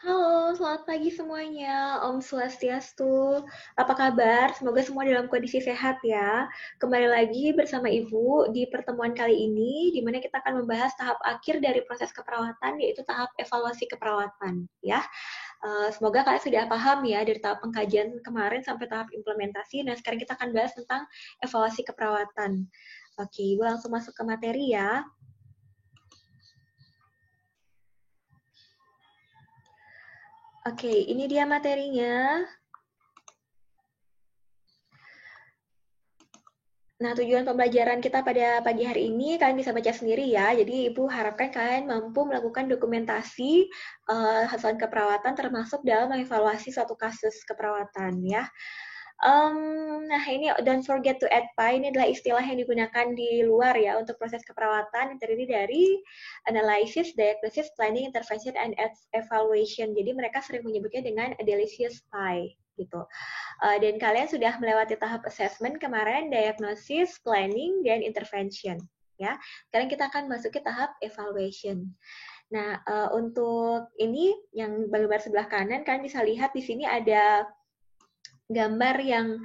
Halo, selamat pagi semuanya. Om Swastiastu. Apa kabar? Semoga semua dalam kondisi sehat ya. Kembali lagi bersama Ibu di pertemuan kali ini, di mana kita akan membahas tahap akhir dari proses keperawatan, yaitu tahap evaluasi keperawatan. Ya, semoga kalian sudah paham ya dari tahap pengkajian kemarin sampai tahap implementasi. Nah, sekarang kita akan bahas tentang evaluasi keperawatan. Oke, Ibu langsung masuk ke materi ya. Oke, ini dia materinya. Nah, tujuan pembelajaran kita pada pagi hari ini kalian bisa baca sendiri ya. Jadi, Ibu harapkan kalian mampu melakukan dokumentasi hasil keperawatan termasuk dalam mengevaluasi suatu kasus keperawatan ya. Nah, ini don't forget to add PI, ini adalah istilah yang digunakan di luar ya untuk proses keperawatan yang terdiri dari analysis, diagnosis, planning, intervention, and evaluation. Jadi mereka sering menyebutnya dengan delicious PI gitu. Dan kalian sudah melewati tahap assessment kemarin, diagnosis, planning, dan intervention. Ya, sekarang kita akan masuk ke tahap evaluation. Nah, untuk ini yang gambar sebelah kanan, kalian bisa lihat di sini ada gambar yang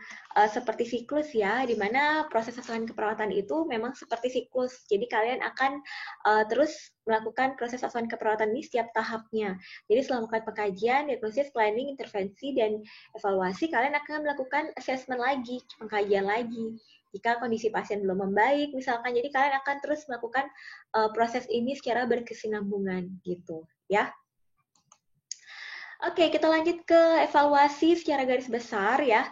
seperti siklus ya, di mana proses asuhan keperawatan itu memang seperti siklus. Jadi kalian akan terus melakukan proses asuhan keperawatan ini setiap tahapnya. Jadi setelah melakukan pengkajian, diagnosis, planning, intervensi, dan evaluasi, kalian akan melakukan assessment lagi, pengkajian lagi. Jika kondisi pasien belum membaik, misalkan, jadi kalian akan terus melakukan proses ini secara berkesinambungan gitu, ya. Oke, kita lanjut ke evaluasi secara garis besar ya.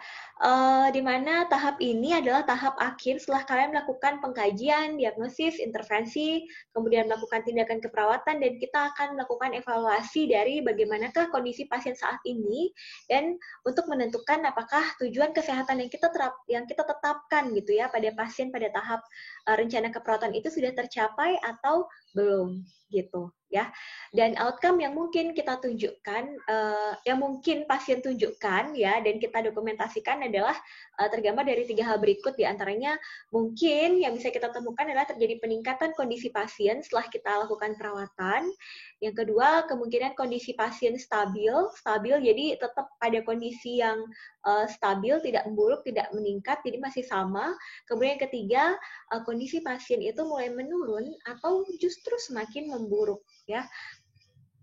Di mana tahap ini adalah tahap akhir setelah kalian melakukan pengkajian, diagnosis, intervensi, kemudian melakukan tindakan keperawatan, dan kita akan melakukan evaluasi dari bagaimanakah kondisi pasien saat ini, dan untuk menentukan apakah tujuan kesehatan yang kita tetapkan gitu ya pada pasien pada tahap rencana keperawatan itu sudah tercapai atau belum gitu ya. Dan outcome yang mungkin kita tunjukkan, yang mungkin pasien tunjukkan ya, dan kita dokumentasikan adalah tergambar dari 3 hal berikut. Di antaranya mungkin yang bisa kita temukan adalah terjadi peningkatan kondisi pasien setelah kita lakukan perawatan. Yang kedua, kemungkinan kondisi pasien stabil jadi tetap pada kondisi yang stabil, tidak memburuk, tidak meningkat, jadi masih sama. Kemudian yang ketiga, kondisi pasien itu mulai menurun atau justru semakin memburuk ya.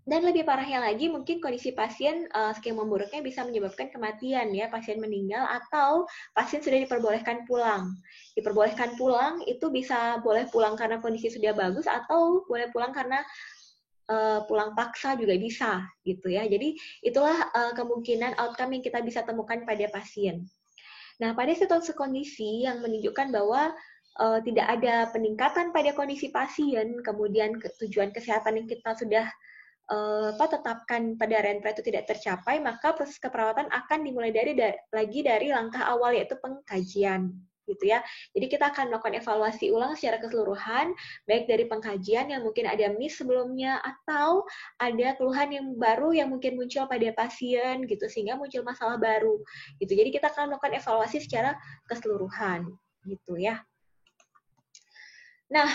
Dan lebih parahnya lagi, mungkin kondisi pasien semakin memburuknya bisa menyebabkan kematian ya, pasien meninggal atau pasien sudah diperbolehkan pulang. Diperbolehkan pulang itu bisa boleh pulang karena kondisi sudah bagus atau boleh pulang karena pulang paksa juga bisa gitu ya. Jadi itulah kemungkinan outcome yang kita bisa temukan pada pasien. Nah, pada situasi kondisi yang menunjukkan bahwa tidak ada peningkatan pada kondisi pasien, kemudian tujuan kesehatan yang kita sudah tetapkan pada renpra itu tidak tercapai, maka proses keperawatan akan dimulai dari langkah awal, yaitu pengkajian gitu ya. Jadi kita akan melakukan evaluasi ulang secara keseluruhan, baik dari pengkajian yang mungkin ada miss sebelumnya atau ada keluhan yang baru yang mungkin muncul pada pasien gitu, sehingga muncul masalah baru gitu. Jadi kita akan melakukan evaluasi secara keseluruhan gitu ya. Nah,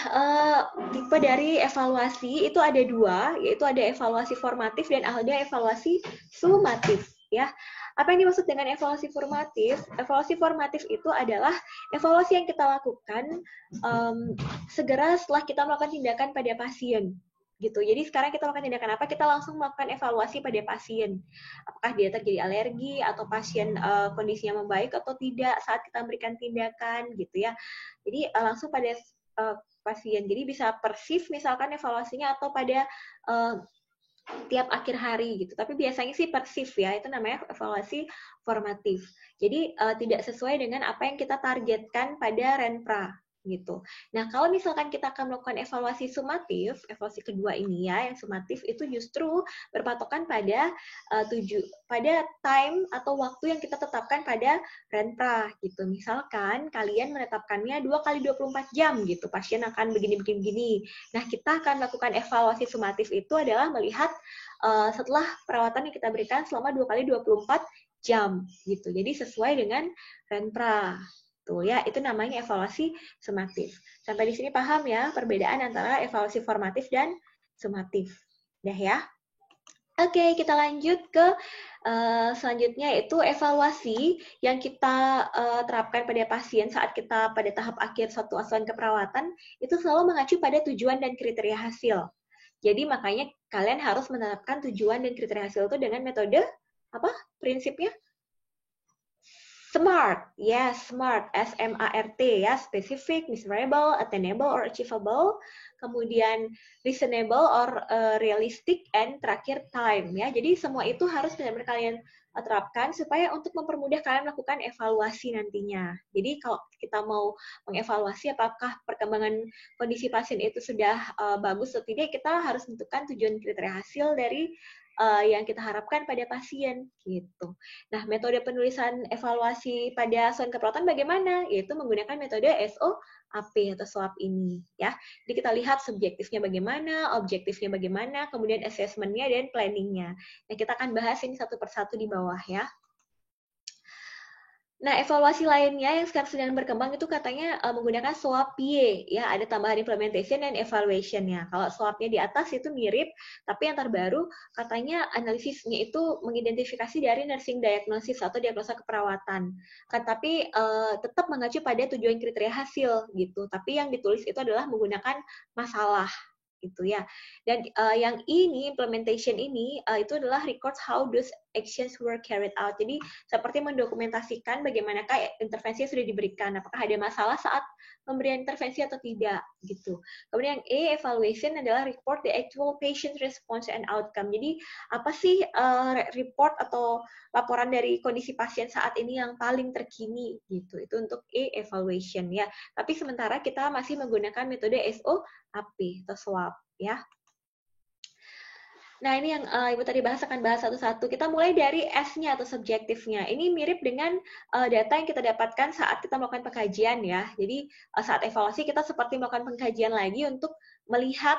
tipe dari evaluasi itu ada dua, yaitu ada evaluasi formatif dan ada evaluasi sumatif. Ya, apa yang dimaksud dengan evaluasi formatif? Evaluasi formatif itu adalah evaluasi yang kita lakukan segera setelah kita melakukan tindakan pada pasien. Gitu. Jadi sekarang kita melakukan tindakan apa? Kita langsung melakukan evaluasi pada pasien. Apakah dia terjadi alergi atau pasien kondisinya membaik atau tidak saat kita memberikan tindakan gitu ya. Jadi langsung pada pasien. Jadi bisa persif misalkan evaluasinya atau pada tiap akhir hari gitu. Tapi biasanya sih persif ya, itu namanya evaluasi formatif. Jadi tidak sesuai dengan apa yang kita targetkan pada renpra gitu. Nah, kalau misalkan kita akan melakukan evaluasi sumatif, evaluasi kedua ini ya, yang sumatif itu justru berpatokan pada pada time atau waktu yang kita tetapkan pada renpra gitu. Misalkan kalian menetapkannya 2 kali 24 jam gitu, pasien akan begini-begini. Nah, kita akan melakukan evaluasi sumatif itu adalah melihat setelah perawatan yang kita berikan selama 2 kali 24 jam gitu. Jadi sesuai dengan renpra. Tuh ya, itu namanya evaluasi sumatif. Sampai di sini paham ya perbedaan antara evaluasi formatif dan sumatif. Dah ya. Oke, kita lanjut ke selanjutnya, yaitu evaluasi yang kita terapkan pada pasien saat kita pada tahap akhir suatu asuhan keperawatan, itu selalu mengacu pada tujuan dan kriteria hasil. Jadi makanya kalian harus menetapkan tujuan dan kriteria hasil itu dengan metode apa? Prinsipnya SMART, yes, SMART, S-M-A-R-T, ya, specific, measurable, attainable, or achievable, kemudian reasonable or realistic, and terakhir time, ya. Jadi semua itu harus benar-benar kalian terapkan supaya untuk mempermudah kalian melakukan evaluasi nantinya. Jadi kalau kita mau mengevaluasi apakah perkembangan kondisi pasien itu sudah bagus atau tidak, kita harus menentukan tujuan kriteria hasil dari yang kita harapkan pada pasien gitu. Nah, metode penulisan evaluasi pada asuhan keperawatan bagaimana? Yaitu menggunakan metode SOAP atau SWOT ini, ya. Jadi kita lihat subjektifnya bagaimana, objektifnya bagaimana, kemudian assessment-nya dan planning-nya. Nah, kita akan bahas ini satu persatu di bawah, ya. Nah, evaluasi lainnya yang sekarang sedang berkembang itu katanya menggunakan SWOP-Y, ya, ada tambahan implementation dan evaluation-nya. Kalau SWOP-nya di atas itu mirip, tapi yang terbaru katanya analisisnya itu mengidentifikasi dari nursing diagnosis atau diagnosa keperawatan. Kan, tapi tetap mengacu pada tujuan kriteria hasil gitu. Tapi yang ditulis itu adalah menggunakan masalah gitu ya. Dan yang ini implementation ini itu adalah records how those actions were carried out. Jadi seperti mendokumentasikan bagaimanakah intervensi yang sudah diberikan, apakah ada masalah saat pemberian intervensi atau tidak gitu. Kemudian evaluation adalah report the actual patient response and outcome. Jadi apa sih report atau laporan dari kondisi pasien saat ini yang paling terkini gitu. Itu untuk evaluation ya. Tapi sementara kita masih menggunakan metode SOAP atau SWOP ya. Nah, ini yang Ibu tadi bahas, akan bahas satu-satu. Kita mulai dari S-nya atau subjektifnya. Ini mirip dengan data yang kita dapatkan saat kita melakukan pengkajian ya. Jadi saat evaluasi kita seperti melakukan pengkajian lagi untuk melihat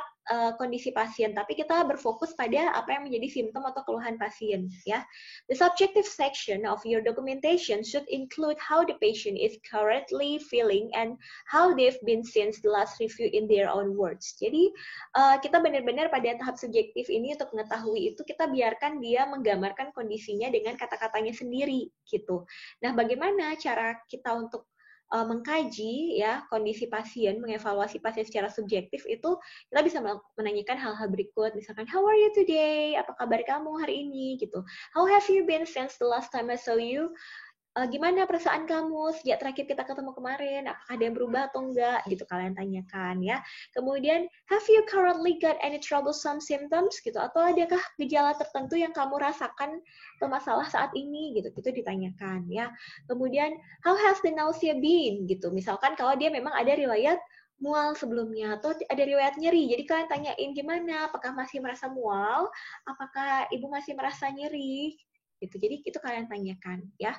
kondisi pasien, tapi kita berfokus pada apa yang menjadi simptom atau keluhan pasien ya. The subjective section of your documentation should include how the patient is currently feeling and how they've been since the last review in their own words. Jadi kita benar-benar pada tahap subjektif ini untuk mengetahui itu kita biarkan dia menggambarkan kondisinya dengan kata-katanya sendiri gitu. Nah, bagaimana cara kita untuk mengkaji ya kondisi pasien, mengevaluasi pasien secara subjektif itu kita bisa menanyakan hal-hal berikut, misalkan how are you today, apa kabar kamu hari ini gitu, how have you been since the last time I saw you, gimana perasaan kamu sejak terakhir kita ketemu kemarin, apakah ada yang berubah atau enggak gitu kalian tanyakan ya. Kemudian have you currently got any troublesome symptoms gitu, atau adakah gejala tertentu yang kamu rasakan atau masalah saat ini gitu ditanyakan ya. Kemudian how has the nausea been gitu, misalkan kalau dia memang ada riwayat mual sebelumnya atau ada riwayat nyeri, jadi kalian tanyain gimana, apakah masih merasa mual, apakah ibu masih merasa nyeri gitu. Jadi itu kalian tanyakan ya.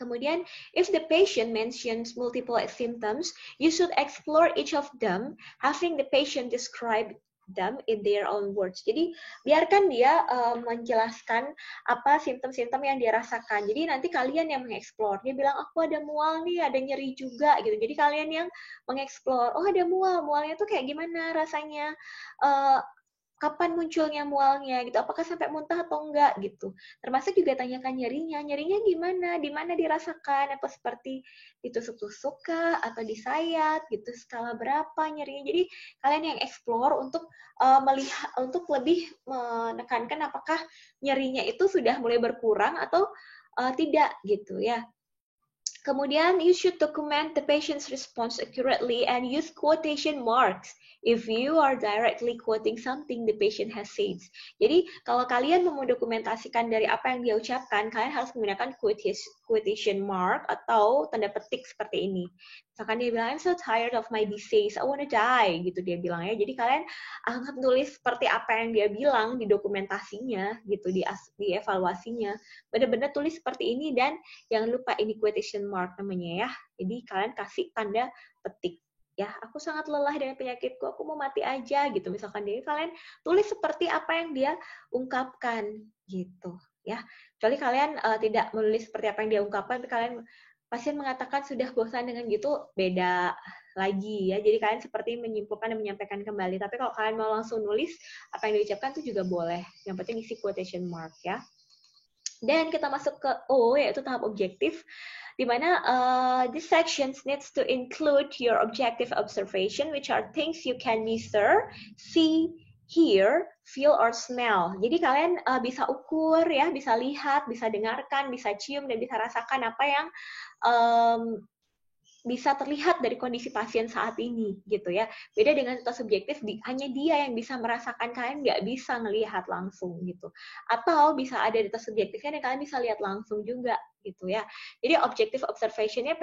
Kemudian, if the patient mentions multiple symptoms, you should explore each of them, having the patient describe them in their own words. Jadi, biarkan dia menjelaskan apa simptom-simptom yang dia rasakan. Jadi, nanti kalian yang mengeksplor. Dia bilang, aku ada mual nih, ada nyeri juga, gitu. Jadi, kalian yang mengeksplor, oh ada mual, mualnya tuh kayak gimana rasanya, kapan munculnya mualnya gitu, apakah sampai muntah atau enggak gitu. Termasuk juga tanyakan nyerinya gimana, di mana dirasakan, apa seperti ditusuk-tusuk kah atau disayat gitu, skala berapa nyerinya. Jadi kalian yang explore untuk melihat, untuk lebih menekankan apakah nyerinya itu sudah mulai berkurang atau tidak gitu ya. Kemudian, you should document the patient's response accurately and use quotation marks if you are directly quoting something the patient has said. Jadi, kalau kalian mau mendokumentasikan dari apa yang dia ucapkan, kalian harus menggunakan quotation mark atau tanda petik seperti ini. Misalkan dia bilang, I'm so tired of my disease, I wanna die, gitu dia bilang ya. Jadi kalian akan tulis seperti apa yang dia bilang di dokumentasinya, gitu, di evaluasinya. Benar-benar tulis seperti ini, dan jangan lupa ini quotation mark namanya ya. Jadi kalian kasih tanda petik. Ya, aku sangat lelah dengan penyakitku, aku mau mati aja gitu. Misalkan dia, kalian tulis seperti apa yang dia ungkapkan gitu ya. Kecuali kalian tidak menulis seperti apa yang dia ungkapkan, tapi kalian pasien mengatakan sudah bosan dengan gitu, beda lagi ya. Jadi kalian seperti menyimpulkan dan menyampaikan kembali. Tapi kalau kalian mau langsung nulis apa yang diucapkan itu juga boleh. Yang penting isi quotation mark ya. Dan kita masuk ke O, yaitu tahap objektif, di mana this sections needs to include your objective observation, which are things you can measure, see, hear, feel, or smell. Jadi kalian bisa ukur ya, bisa lihat, bisa dengarkan, bisa cium, dan bisa rasakan apa yang bisa terlihat dari kondisi pasien saat ini gitu ya. Beda dengan data subjektif, hanya dia yang bisa merasakan, kalian nggak bisa melihat langsung gitu. Atau bisa ada data subjektifnya dan kalian bisa lihat langsung juga gitu ya. Jadi objective observation-nya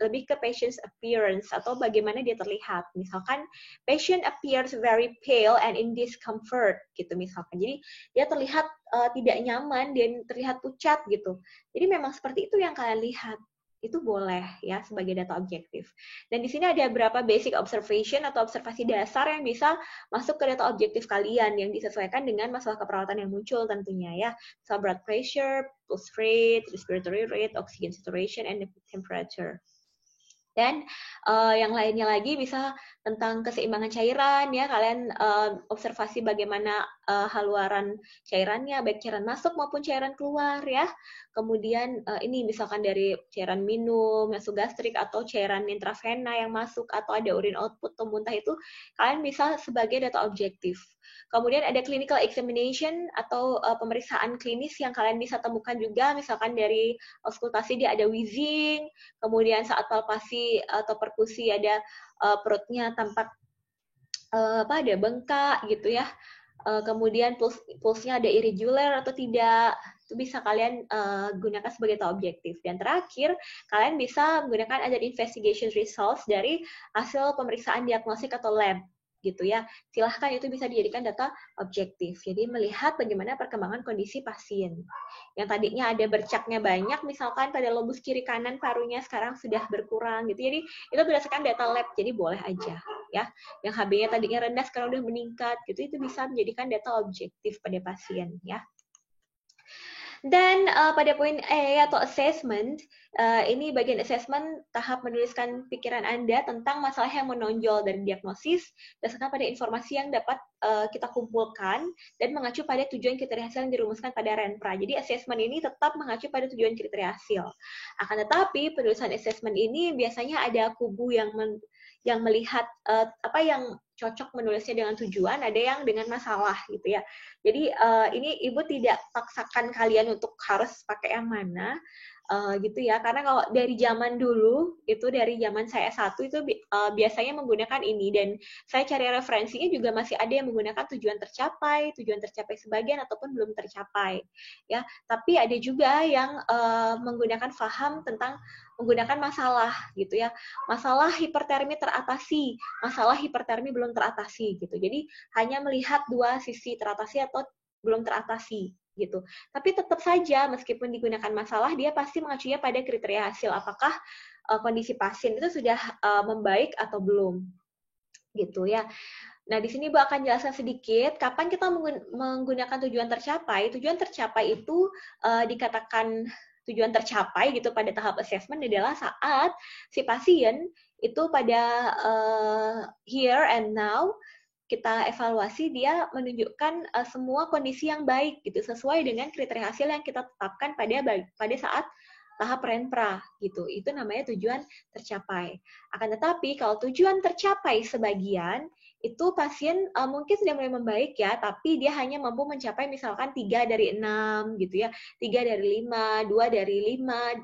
lebih ke patient's appearance atau bagaimana dia terlihat. Misalkan patient appears very pale and in discomfort gitu misalkan. Jadi dia terlihat tidak nyaman, dia terlihat pucat gitu. Jadi memang seperti itu yang kalian lihat. Itu boleh ya sebagai data objektif. Dan di sini ada beberapa basic observation atau observasi dasar yang bisa masuk ke data objektif kalian yang disesuaikan dengan masalah keperawatan yang muncul tentunya ya. So blood pressure, pulse rate, respiratory rate, oxygen saturation, and temperature. Dan yang lainnya lagi bisa tentang keseimbangan cairan ya, kalian observasi bagaimana haluaran cairannya, baik cairan masuk maupun cairan keluar ya. Kemudian ini misalkan dari cairan minum, nasogastrik atau cairan intravena yang masuk atau ada urin output atau muntah, itu kalian bisa sebagai data objektif. Kemudian ada clinical examination atau pemeriksaan klinis yang kalian bisa temukan juga, misalkan dari auskultasi dia ada wheezing, kemudian saat palpasi atau perkusi ada perutnya tampak ada bengkak gitu ya. Kemudian pulsnya ada irregular atau tidak, itu bisa kalian gunakan sebagai data objektif. Dan terakhir, kalian bisa menggunakan other investigation results dari hasil pemeriksaan diagnostik atau lab gitu ya. Silahkan, itu bisa dijadikan data objektif. Jadi melihat bagaimana perkembangan kondisi pasien. Yang tadinya ada bercaknya banyak, misalkan pada lobus kiri kanan parunya sekarang sudah berkurang gitu. Jadi itu berdasarkan data lab, jadi boleh aja ya. Yang HB-nya tadinya rendah sekarang udah meningkat gitu, itu bisa menjadikan data objektif pada pasien ya. Dan pada poin E atau assessment, ini bagian assessment, tahap menuliskan pikiran Anda tentang masalah yang menonjol dari diagnosis berdasarkan pada informasi yang dapat kita kumpulkan dan mengacu pada tujuan kriteria hasil yang dirumuskan pada Renpra. Jadi assessment ini tetap mengacu pada tujuan kriteria hasil. Akan tetapi penulisan assessment ini biasanya ada kubu yang melihat apa yang cocok menulisnya dengan tujuan, ada yang dengan masalah gitu ya. Jadi ini Ibu tidak paksakan kalian untuk harus pakai yang mana gitu ya, karena kalau dari zaman dulu itu, dari zaman saya S1 itu biasanya menggunakan ini, dan saya cari referensinya juga masih ada yang menggunakan tujuan tercapai sebagian ataupun belum tercapai ya. Tapi ada juga yang menggunakan faham tentang menggunakan masalah gitu ya, masalah hipertermi teratasi, masalah hipertermi belum teratasi gitu. Jadi hanya melihat dua sisi, teratasi atau belum teratasi gitu. Tapi tetap saja meskipun digunakan masalah, dia pasti mengacunya pada kriteria hasil, apakah kondisi pasien itu sudah membaik atau belum gitu ya. Nah, di sini Bu akan jelaskan sedikit kapan kita menggunakan tujuan tercapai. Tujuan tercapai itu dikatakan tujuan tercapai gitu pada tahap assessment adalah saat si pasien itu pada here and now kita evaluasi, dia menunjukkan semua kondisi yang baik gitu, sesuai dengan kriteria hasil yang kita tetapkan pada saat tahap Renpra gitu. Itu namanya tujuan tercapai. Akan tetapi kalau tujuan tercapai sebagian, itu pasien mungkin sudah mulai membaik ya, tapi dia hanya mampu mencapai misalkan 3 dari 6 gitu ya, 3 dari 5, 2 dari 5,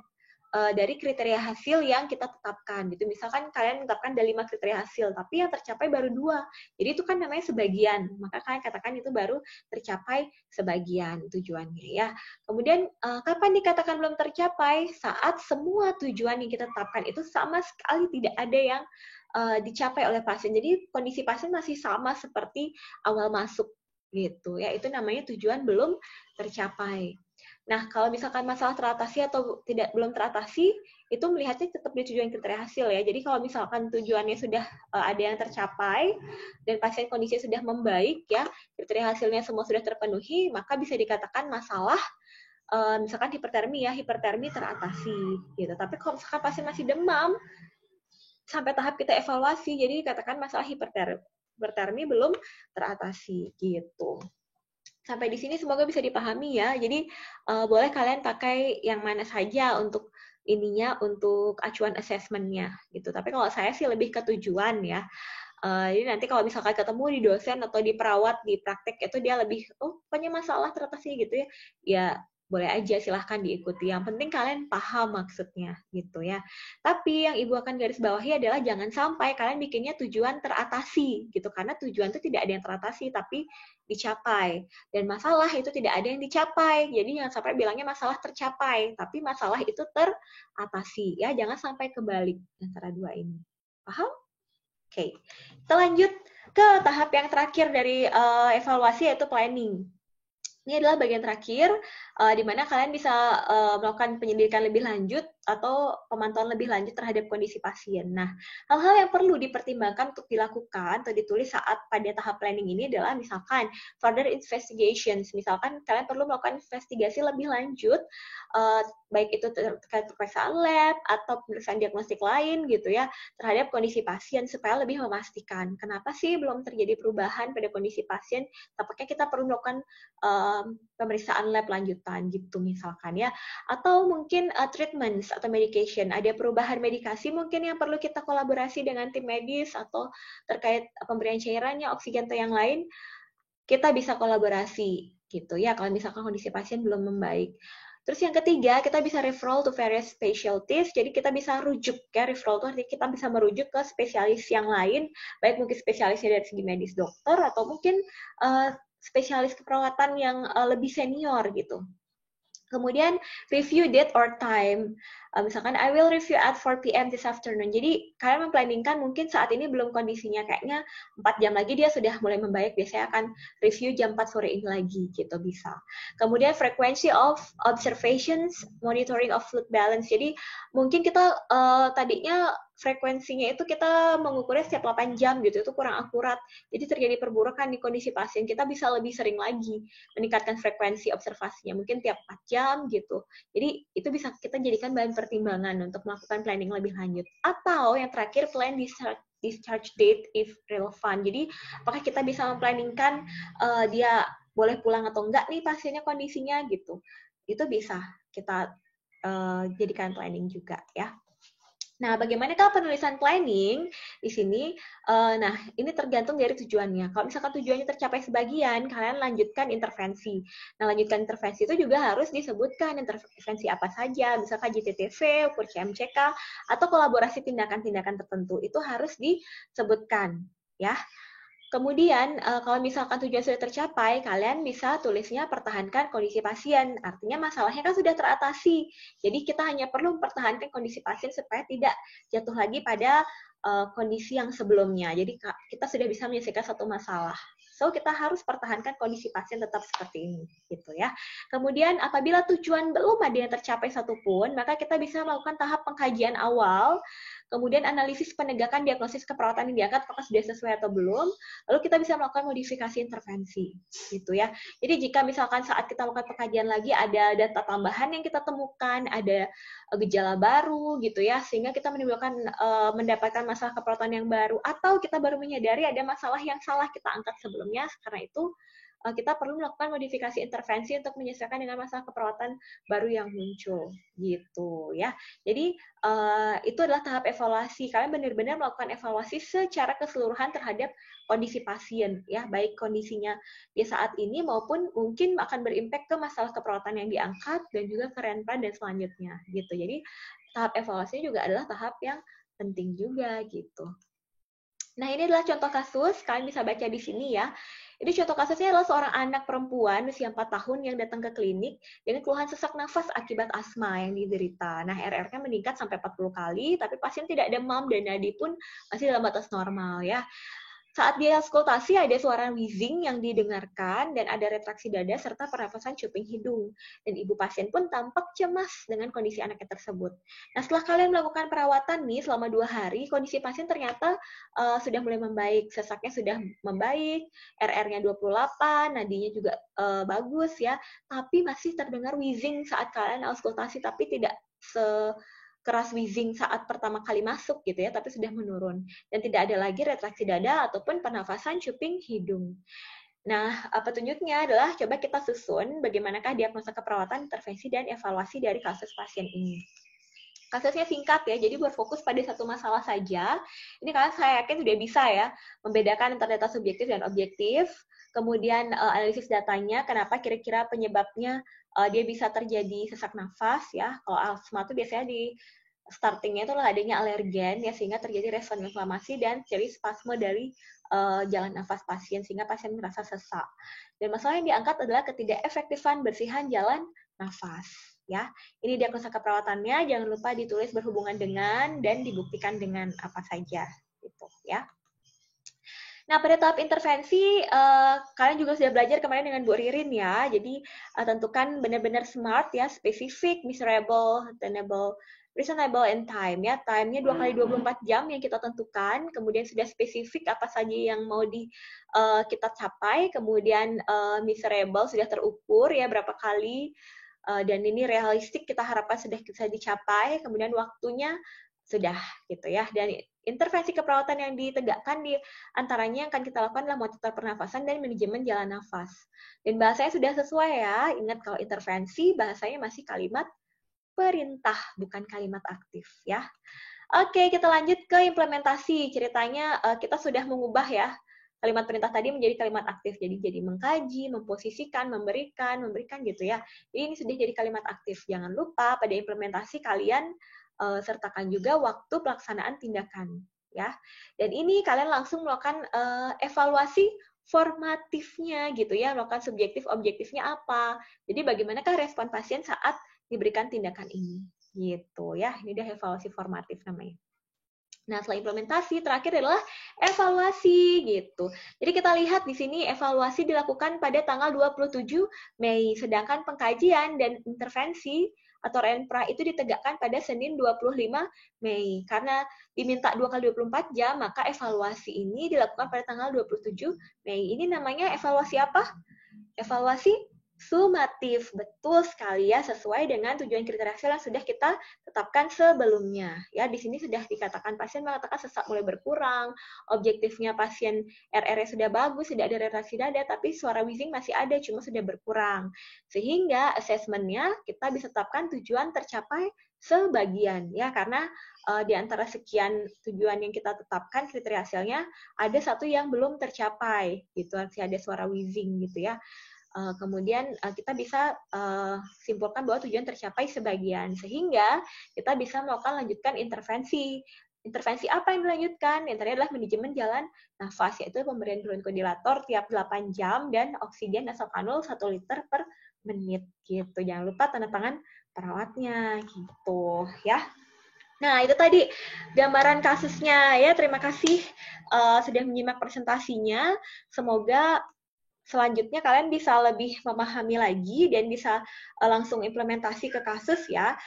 dari kriteria hasil yang kita tetapkan gitu. Misalkan kalian menetapkan ada 5 kriteria hasil, tapi yang tercapai baru 2. Jadi itu kan namanya sebagian. Maka kalian katakan itu baru tercapai sebagian tujuannya ya. Kemudian kapan dikatakan belum tercapai? Saat semua tujuan yang kita tetapkan itu sama sekali tidak ada yang dicapai oleh pasien. Jadi kondisi pasien masih sama seperti awal masuk gitu ya. Itu namanya tujuan belum tercapai. Nah, kalau misalkan masalah teratasi atau belum teratasi, itu melihatnya tetap di tujuan kriteria hasil ya. Jadi kalau misalkan tujuannya sudah ada yang tercapai dan pasien kondisinya sudah membaik ya, kriteria hasilnya semua sudah terpenuhi, maka bisa dikatakan masalah misalkan hipertermi ya, hipertermi teratasi gitu. Tapi kalau misalkan pasien masih demam sampai tahap kita evaluasi, jadi dikatakan masalah hipertermi belum teratasi gitu. Sampai di sini semoga bisa dipahami ya. Jadi boleh kalian pakai yang mana saja untuk ininya, untuk acuan assessment-nya gitu. Tapi kalau saya sih lebih ke tujuan ya. Jadi nanti kalau misalkan ketemu di dosen atau di perawat di praktek itu dia lebih, oh pokoknya masalah teratasi gitu ya. Ya boleh aja silahkan diikuti. Yang penting kalian paham maksudnya gitu ya. Tapi yang Ibu akan garis bawahi adalah jangan sampai kalian bikinnya tujuan teratasi gitu. Karena tujuan itu tidak ada yang teratasi tapi dicapai. Dan masalah itu tidak ada yang dicapai. Jadi jangan sampai bilangnya masalah tercapai, tapi masalah itu teratasi ya. Jangan sampai kebalik antara dua ini. Paham? Oke, kita lanjut ke tahap yang terakhir dari evaluasi yaitu planning. Ini adalah bagian terakhir di mana kalian bisa melakukan penyelidikan lebih lanjut atau pemantauan lebih lanjut terhadap kondisi pasien. Nah, hal-hal yang perlu dipertimbangkan untuk dilakukan atau ditulis saat pada tahap planning ini adalah misalkan further investigations. Misalkan kalian perlu melakukan investigasi lebih lanjut, baik itu terkait pemeriksaan lab atau pemeriksaan diagnostik lain gitu ya, terhadap kondisi pasien supaya lebih memastikan kenapa sih belum terjadi perubahan pada kondisi pasien. Tampaknya kita perlu melakukan pemeriksaan lab lanjutan gitu misalkan ya, atau mungkin treatments atau medication, ada perubahan medikasi mungkin yang perlu kita kolaborasi dengan tim medis atau terkait pemberian cairannya, oksigen atau yang lain, kita bisa kolaborasi gitu ya kalau misalkan kondisi pasien belum membaik. Terus yang ketiga, kita bisa referral to various specialties, jadi kita bisa rujuk ya, referral itu artinya kita bisa merujuk ke spesialis yang lain, baik mungkin spesialisnya dari segi medis dokter atau mungkin spesialis keperawatan yang lebih senior gitu. Kemudian review date or time. Misalkan I will review at 4 PM this afternoon. Jadi kalian memplanningkan mungkin saat ini belum kondisinya, kayaknya 4 jam lagi dia sudah mulai membaik, biasanya akan review jam 4 sore ini lagi gitu bisa. Kemudian frequency of observations, monitoring of fluid balance. Jadi mungkin kita tadinya frekuensinya itu kita mengukurnya setiap 8 jam gitu, itu kurang akurat. Jadi terjadi perburukan di kondisi pasien, kita bisa lebih sering lagi meningkatkan frekuensi observasinya, mungkin tiap 4 jam gitu. Jadi itu bisa kita jadikan bahan pertimbangan untuk melakukan planning lebih lanjut. Atau yang terakhir, plan discharge date if relevant. Jadi apakah kita bisa memplanningkan dia boleh pulang atau enggak nih pasiennya kondisinya gitu. Itu bisa kita jadikan planning juga ya. Nah, bagaimanakah penulisan planning di sini? Nah, ini tergantung dari tujuannya. Kalau misalkan tujuannya tercapai sebagian, kalian lanjutkan intervensi. Nah, lanjutkan intervensi itu juga harus disebutkan intervensi apa saja, misalkan JTTV, ukur CMCK, atau kolaborasi tindakan-tindakan tertentu. Itu harus disebutkan, ya. Kemudian, kalau misalkan tujuan sudah tercapai, kalian bisa tulisnya pertahankan kondisi pasien. Artinya masalahnya kan sudah teratasi. Jadi kita hanya perlu mempertahankan kondisi pasien supaya tidak jatuh lagi pada kondisi yang sebelumnya. Jadi kita sudah bisa menyelesaikan satu masalah. So, kita harus pertahankan kondisi pasien tetap seperti ini, gitu ya. Kemudian, apabila tujuan belum ada yang tercapai satupun, maka kita bisa melakukan tahap pengkajian awal, kemudian analisis penegakan diagnosis keperawatan yang diangkat apakah sudah sesuai atau belum, lalu kita bisa melakukan modifikasi intervensi, gitu ya. Jadi jika misalkan saat kita melakukan pengkajian lagi ada data tambahan yang kita temukan, ada gejala baru, gitu ya, sehingga kita mendapatkan masalah keperawatan yang baru, atau kita baru menyadari ada masalah yang salah kita angkat sebelumnya, karena itu kita perlu melakukan modifikasi intervensi untuk menyesuaikan dengan masalah keperawatan baru yang muncul, gitu ya. Jadi itu adalah tahap evaluasi. Kalian benar-benar melakukan evaluasi secara keseluruhan terhadap kondisi pasien, ya, baik kondisinya di saat ini maupun mungkin akan berimpact ke masalah keperawatan yang diangkat dan juga ke renplan dan selanjutnya, gitu. Jadi tahap evaluasinya juga adalah tahap yang penting juga, gitu. Nah, ini adalah contoh kasus, kalian bisa baca di sini ya. Ini contoh kasusnya adalah seorang anak perempuan usia 4 tahun yang datang ke klinik dengan keluhan sesak nafas akibat asma yang diderita. Nah, RR-nya meningkat sampai 40 kali, tapi pasien tidak demam dan nadi pun masih dalam batas normal ya. Saat dia auskultasi ada suara wheezing yang didengarkan dan ada retraksi dada serta pernapasan cuping hidung. Dan ibu pasien pun tampak cemas dengan kondisi anaknya tersebut. Nah, setelah kalian melakukan perawatan nih selama 2 hari, kondisi pasien ternyata sudah mulai membaik. Sesaknya sudah membaik, RR-nya 28, nadinya juga bagus ya. Tapi masih terdengar wheezing saat kalian auskultasi, tapi tidak keras wheezing saat pertama kali masuk gitu ya, tapi sudah menurun dan tidak ada lagi retraksi dada ataupun pernafasan cuping hidung. Nah, petunjuknya adalah coba kita susun bagaimanakah diagnosa keperawatan, intervensi, dan evaluasi dari kasus pasien ini. Kasusnya singkat ya, jadi berfokus pada satu masalah saja. Ini kalian saya yakin sudah bisa ya membedakan antara data subjektif dan objektif. Kemudian analisis datanya, kenapa kira-kira penyebabnya dia bisa terjadi sesak nafas ya. Kalau asma itu biasanya di startingnya itu adanya alergen ya, sehingga terjadi respon inflamasi dan jadi spasme dari jalan nafas pasien sehingga pasien merasa sesak. Dan masalah yang diangkat adalah ketidakefektifan bersihan jalan nafas. Ya, ini diagnosa keperawatannya. Jangan lupa ditulis berhubungan dengan dan dibuktikan dengan apa saja, gitu ya. Nah, pada tahap intervensi, kalian juga sudah belajar kemarin dengan Bu Ririn ya. Jadi, tentukan benar-benar smart ya, spesifik, measurable, attainable, reasonable, and time ya. Time-nya 2 kali 24 jam yang kita tentukan. Kemudian sudah spesifik apa saja yang mau kita capai. Kemudian measurable sudah terukur ya berapa kali. Dan ini realistik kita harapkan sudah bisa dicapai. Kemudian waktunya sudah gitu ya. Dan intervensi keperawatan yang ditegakkan di antaranya yang akan kita lakukan adalah monitor pernafasan dan manajemen jalan nafas. Dan bahasanya sudah sesuai ya. Ingat kalau intervensi bahasanya masih kalimat perintah, bukan kalimat aktif ya. Oke, kita lanjut ke implementasi. Ceritanya kita sudah mengubah ya kalimat perintah tadi menjadi kalimat aktif. Jadi mengkaji, memposisikan, memberikan gitu ya. Jadi ini sudah jadi kalimat aktif. Jangan lupa pada implementasi kalian sertakan juga waktu pelaksanaan tindakan ya. Dan ini kalian langsung melakukan evaluasi formatifnya gitu ya, melakukan subjektif objektifnya apa. Jadi bagaimanakah respon pasien saat diberikan tindakan ini gitu ya. Ini dia evaluasi formatif namanya. Nah, setelah implementasi, terakhir adalah evaluasi gitu. Jadi kita lihat di sini evaluasi dilakukan pada tanggal 27 Mei, sedangkan pengkajian dan intervensi atau RENPRA itu ditegakkan pada Senin 25 Mei. Karena diminta 2 kali 24 jam, maka evaluasi ini dilakukan pada tanggal 27 Mei. Ini namanya evaluasi apa? Evaluasi sumatif, betul sekali ya, sesuai dengan tujuan kriteria hasil yang sudah kita tetapkan sebelumnya. Ya, di sini sudah dikatakan pasien mengatakan sesak mulai berkurang, objektifnya pasien RR sudah bagus, tidak ada retraksi dada, tapi suara wheezing masih ada, cuma sudah berkurang. Sehingga asesmennya kita bisa tetapkan tujuan tercapai sebagian ya, karena di antara sekian tujuan yang kita tetapkan kriteria hasilnya ada satu yang belum tercapai, gitu, masih ada suara wheezing gitu ya. Kemudian kita bisa simpulkan bahwa tujuan tercapai sebagian, sehingga kita bisa melakukan lanjutkan intervensi. Intervensi apa yang dilanjutkan? Yang tadi adalah manajemen jalan nafas, yaitu pemberian bronchodilator tiap 8 jam dan oksigen nasokanul 1 liter per menit. Gitu. Jangan lupa tanda tangan perawatnya, gitu ya. Nah, itu tadi gambaran kasusnya ya. Terima kasih sudah menyimak presentasinya. Semoga selanjutnya kalian bisa lebih memahami lagi dan bisa langsung implementasi ke kasus ya.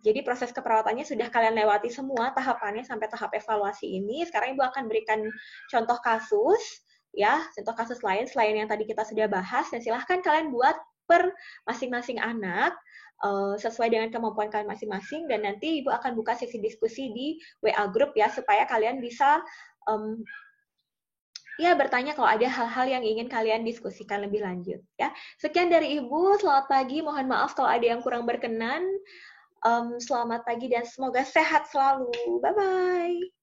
Jadi proses keperawatannya sudah kalian lewati semua tahapannya sampai tahap evaluasi ini. Sekarang Ibu akan berikan contoh kasus ya, contoh kasus lain selain yang tadi kita sudah bahas, dan silahkan kalian buat per masing-masing anak sesuai dengan kemampuan kalian masing-masing, dan nanti Ibu akan buka sesi diskusi di WA group ya, supaya kalian bisa ya bertanya kalau ada hal-hal yang ingin kalian diskusikan lebih lanjut ya. Sekian dari Ibu, selamat pagi, mohon maaf kalau ada yang kurang berkenan. Selamat pagi dan semoga sehat selalu. Bye bye.